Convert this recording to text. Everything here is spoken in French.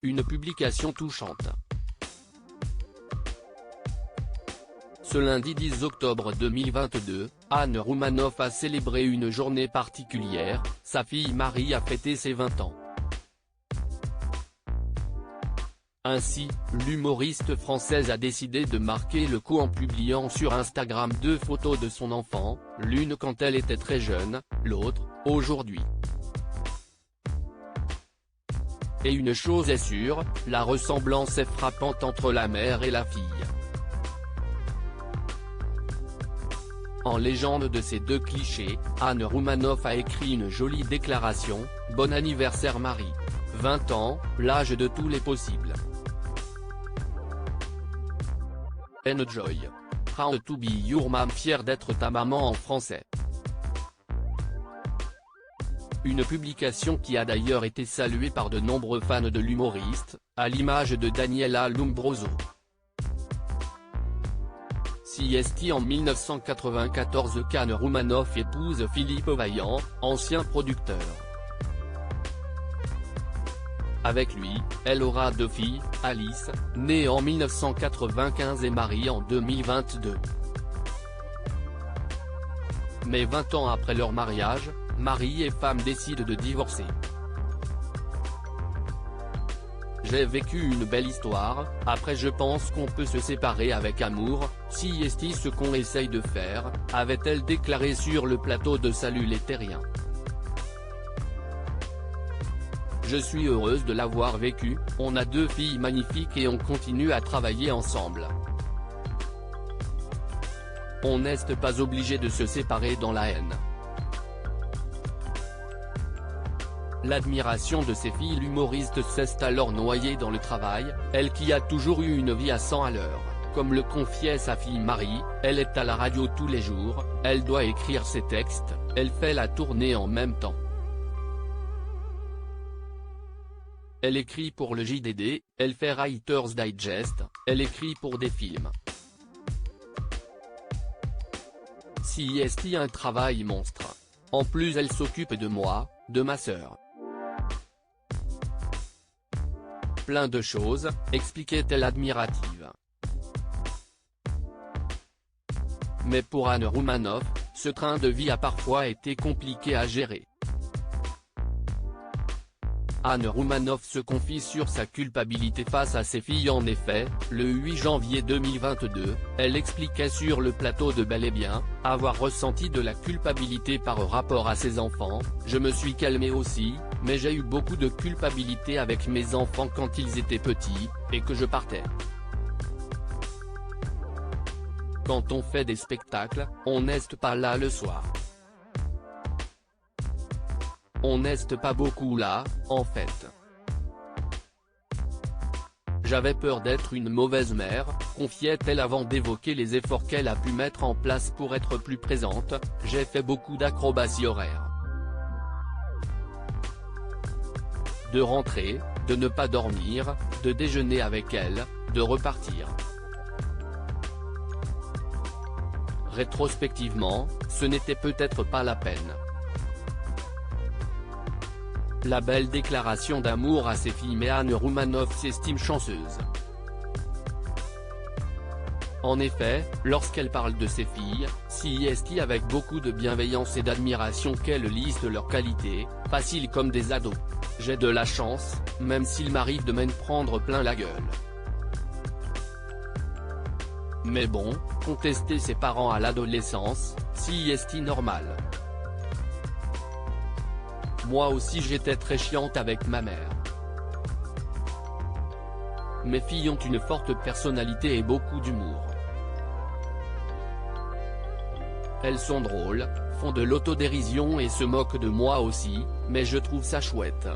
Une publication touchante. Ce lundi 10 octobre 2022, Anne Roumanoff a célébré une journée particulière, sa fille Marie a fêté ses 20 ans. Ainsi, l'humoriste française a décidé de marquer le coup en publiant sur Instagram 2 photos de son enfant, l'une quand elle était très jeune, l'autre, aujourd'hui. Et une chose est sûre, la ressemblance est frappante entre la mère et la fille. En légende de ces deux clichés, Anne Roumanoff a écrit une jolie déclaration: « Bon anniversaire Marie. 20 ans, l'âge de tous les possibles. Enjoy. Proud to be your mom, fier d'être ta maman en français. » Une publication qui a d'ailleurs été saluée par de nombreux fans de l'humoriste, à l'image de Daniela Lombroso. CST en 1994 qu'Anne Roumanoff épouse Philippe Vaillant, ancien producteur. Avec lui, elle aura 2 filles, Alice, née en 1995 et Marie en 2022. Mais 20 ans après leur mariage, mari et femme décident de divorcer. J'ai vécu une belle histoire, après je pense qu'on peut se séparer avec amour, si est ce qu'on essaye de faire, avait-elle déclaré sur le plateau de Salut les Terriens. Je suis heureuse de l'avoir vécu, on a 2 filles magnifiques et on continue à travailler ensemble. On n'est pas obligé de se séparer dans la haine. L'admiration de ses filles, l'humoriste s'est alors noyée dans le travail, elle qui a toujours eu une vie à 100 à l'heure, comme le confiait sa fille Marie, elle est à la radio tous les jours, elle doit écrire ses textes, elle fait la tournée en même temps. Elle écrit pour le JDD, elle fait Writer's Digest, elle écrit pour des films. Si est un travail monstre. En plus elle s'occupe de moi, de ma sœur. Plein de choses, expliquait-elle admirative. Mais pour Anne Roumanoff, ce train de vie a parfois été compliqué à gérer. Anne Roumanoff se confie sur sa culpabilité face à ses filles. En effet, le 8 janvier 2022, elle expliquait sur le plateau de Bel et Bien, avoir ressenti de la culpabilité par rapport à ses enfants. « Je me suis calmée aussi, mais j'ai eu beaucoup de culpabilité avec mes enfants quand ils étaient petits, et que je partais. Quand on fait des spectacles, on n'est pas là le soir. On n'est pas beaucoup là, en fait. J'avais peur d'être une mauvaise mère, confiait-elle avant d'évoquer les efforts qu'elle a pu mettre en place pour être plus présente. J'ai fait beaucoup d'acrobaties horaires. De rentrer, de ne pas dormir, de déjeuner avec elle, de repartir. Rétrospectivement, ce n'était peut-être pas la peine. La belle déclaration d'amour à ses filles, mais Anne Roumanoff s'estime chanceuse. En effet, lorsqu'elle parle de ses filles, si est avec beaucoup de bienveillance et d'admiration qu'elle liste leurs qualités, faciles comme des ados. J'ai de la chance, même s'il m'arrive de m'en prendre plein la gueule. Mais bon, contester ses parents à l'adolescence, si est normal. Moi aussi j'étais très chiante avec ma mère. Mes filles ont une forte personnalité et beaucoup d'humour. Elles sont drôles, font de l'autodérision et se moquent de moi aussi, mais je trouve ça chouette.